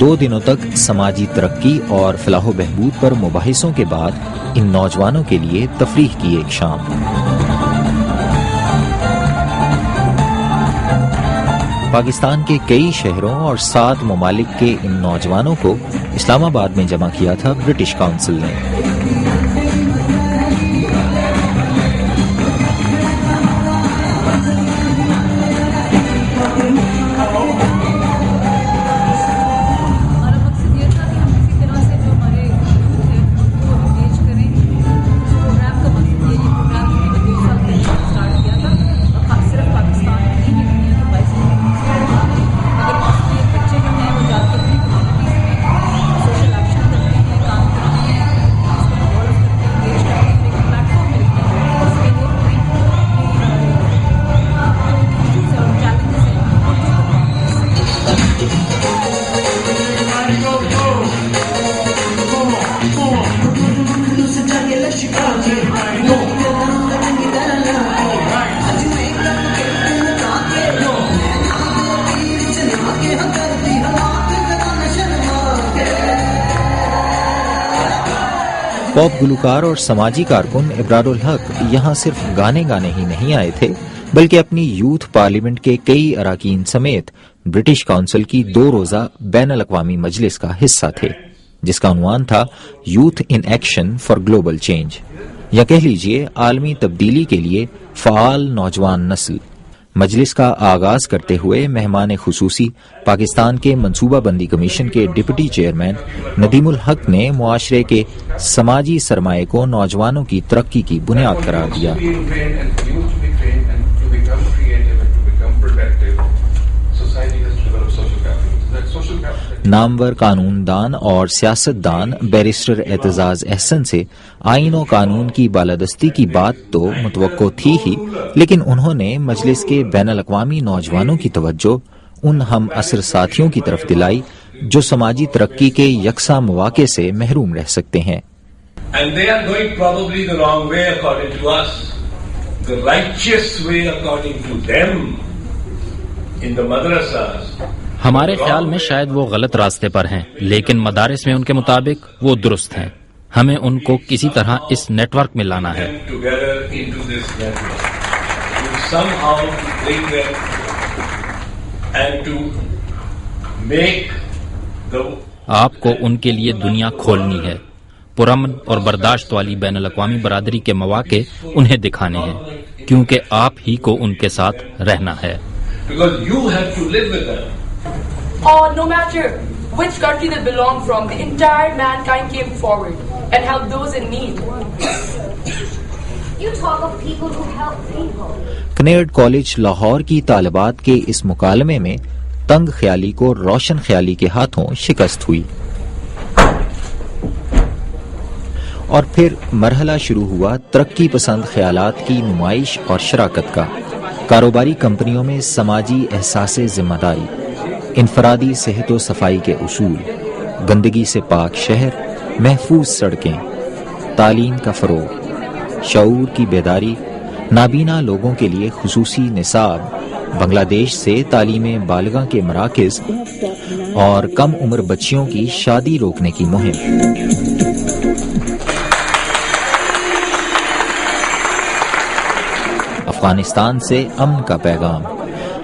2 دنوں تک سماجی ترقی اور فلاح و بہبود پر مباحثوں کے بعد ان نوجوانوں کے لیے تفریح کی ایک شام۔ پاکستان کے کئی شہروں اور 7 ممالک کے ان نوجوانوں کو اسلام آباد میں جمع کیا تھا برٹش کونسل نے۔ پاپ گلوکار اور سماجی کارکن ابرار الحق یہاں صرف گانے گانے ہی نہیں آئے تھے بلکہ اپنی یوتھ پارلیمنٹ کے کئی اراکین سمیت برٹش کونسل کی 2 روزہ بین الاقوامی مجلس کا حصہ تھے، جس کا عنوان تھا youth in action for global change, یا کہہ لیجئے عالمی تبدیلی کے لیے فعال نوجوان نسل۔ مجلس کا آغاز کرتے ہوئے مہمان خصوصی پاکستان کے منصوبہ بندی کمیشن کے ڈپٹی چیئرمین ندیم الحق نے معاشرے کے سماجی سرمایہ کو نوجوانوں کی ترقی کی بنیاد قرار دیا۔ نامور قانون دان اور سیاست دان بیرسٹر اعتزاز احسن سے آئین و قانون کی بالادستی کی بات تو متوقع تھی ہی، لیکن انہوں نے مجلس کے بین الاقوامی نوجوانوں کی توجہ ان ہم عصر ساتھیوں کی طرف دلائی جو سماجی ترقی کے یکساں مواقع سے محروم رہ سکتے ہیں۔ And they are going probably the wrong way according to us, the righteous way according to them in the madrasas. ہمارے خیال میں شاید وہ غلط راستے پر ہیں، لیکن مدارس میں ان کے مطابق وہ درست ہیں۔ ہمیں ان کو کسی طرح اس نیٹ ورک میں لانا ہے۔ آپ کو ان کے لیے دنیا کھولنی ہے، پرامن اور برداشت والی بین الاقوامی برادری کے مواقع انہیں دکھانے ہیں، کیونکہ آپ ہی کو ان کے ساتھ رہنا ہے۔ Or no matter which country they belong from, the entire mankind came forward and helped those in need. You talk of people who help people. Kinnaird College Lahore کی طالبات کے اس مکالمے میں تنگ خیالی کو روشن خیالی کے ہاتھوں شکست ہوئی، اور پھر مرحلہ شروع ہوا ترقی پسند خیالات کی نمائش اور شراکت کا۔ کاروباری کمپنیوں میں سماجی احساس ذمہ داری، انفرادی صحت و صفائی کے اصول، گندگی سے پاک شہر، محفوظ سڑکیں، تعلیم کا فروغ، شعور کی بیداری، نابینا لوگوں کے لیے خصوصی نصاب، بنگلہ دیش سے تعلیم بالغاں کے مراکز اور کم عمر بچیوں کی شادی روکنے کی مہم۔ افغانستان سے امن کا پیغام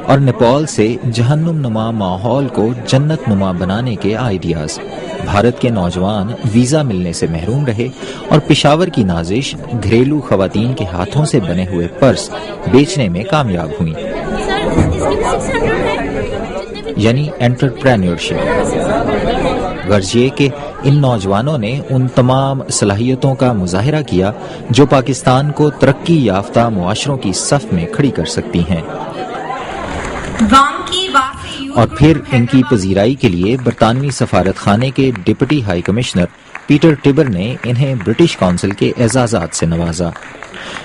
اور نیپال سے جہنم نما ماحول کو جنت نما بنانے کے آئیڈیاز۔ بھارت کے نوجوان ویزا ملنے سے محروم رہے اور پشاور کی نازش گھریلو خواتین کے ہاتھوں سے بنے ہوئے پرس بیچنے میں کامیاب ہوئیں، یعنی انٹرپرینیورشپ۔ غرض یہ کہ ان نوجوانوں نے ان تمام صلاحیتوں کا مظاہرہ کیا جو پاکستان کو ترقی یافتہ معاشروں کی صف میں کھڑی کر سکتی ہیں، اور پھر ان کی پذیرائی کے لیے برطانوی سفارت خانے کے ڈپٹی ہائی کمشنر پیٹر ٹبر نے انہیں برٹش کونسل کے اعزازات سے نوازا۔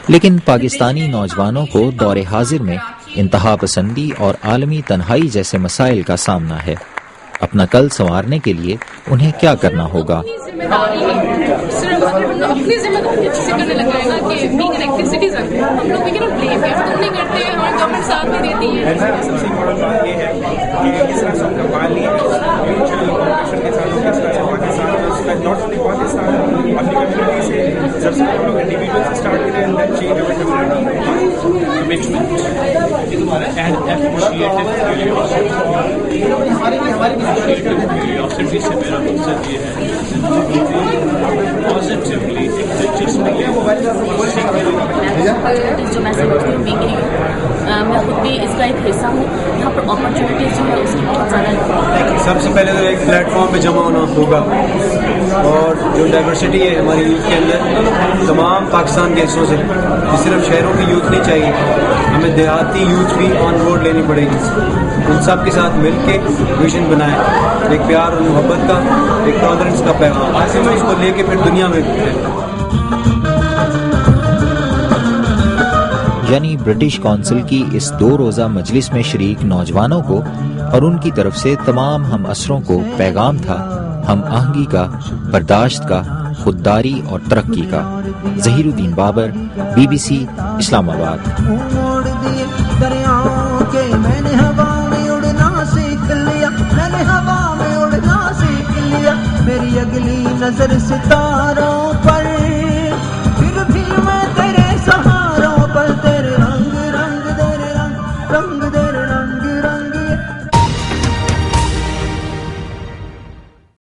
لیکن پاکستانی نوجوانوں کو دور حاضر میں انتہا پسندی اور عالمی تنہائی جیسے مسائل کا سامنا ہے۔ اپنا کل سنوارنے کے لیے انہیں کیا کرنا ہوگا؟ اپنی ذمہ داری اچھے سے کرنے لگائے گا کہ بینگ این ایکٹیو سٹیزن ہم لوگ بھی بلیم ہے، ہم نہیں کرتے ہیں، ہماری گورنمنٹ ساتھ نہیں دیتی ہے۔ not only Pakistan, اپنی کمیونٹی سے سب سے ہم لوگ انڈیویجول سے اسٹارٹ کریں and then change over commitment and appreciative curiosity سے میرا مقصد یہ ہے پازیٹیولی جو میں سمجھتی ہوں بینگ میں خود بھی اس کا ایک حصہ ہوں. یہاں پر اپرچونیٹیز جو ہے اس کی بہت زیادہ. سب سے پہلے تو ایک پلیٹ فارم پہ جمع ہونا ہوگا اور جو ڈائیورسٹی ہے ہماری یوتھ کے اندر تمام پاکستان کے حصوں سے, صرف شہروں کی یوتھ نہیں چاہیے, ہمیں دیہاتی یوتھ بھی آن بورڈ لینی پڑے گی. ان سب کے ساتھ مل کے ویژن بنائیں, ایک پیار اور محبت کا, ایک ٹالرنس کا پیغام, اس کو لے کے پھر دنیا میں یعنی برٹش کونسل کی اس 2 روزہ مجلس میں شریک نوجوانوں کو اور ان کی طرف سے تمام ہم عصروں کو پیغام تھا ہم آہنگی کا, برداشت کا, خودداری اور ترقی کا. ظہیر الدین بابر, BBC, اسلام آباد. میں نے ہوا میں اڑنا سیکھ لیا, میں نے ہوا میں اڑنا سیکھ لیا, میری اگلی نظر ستارے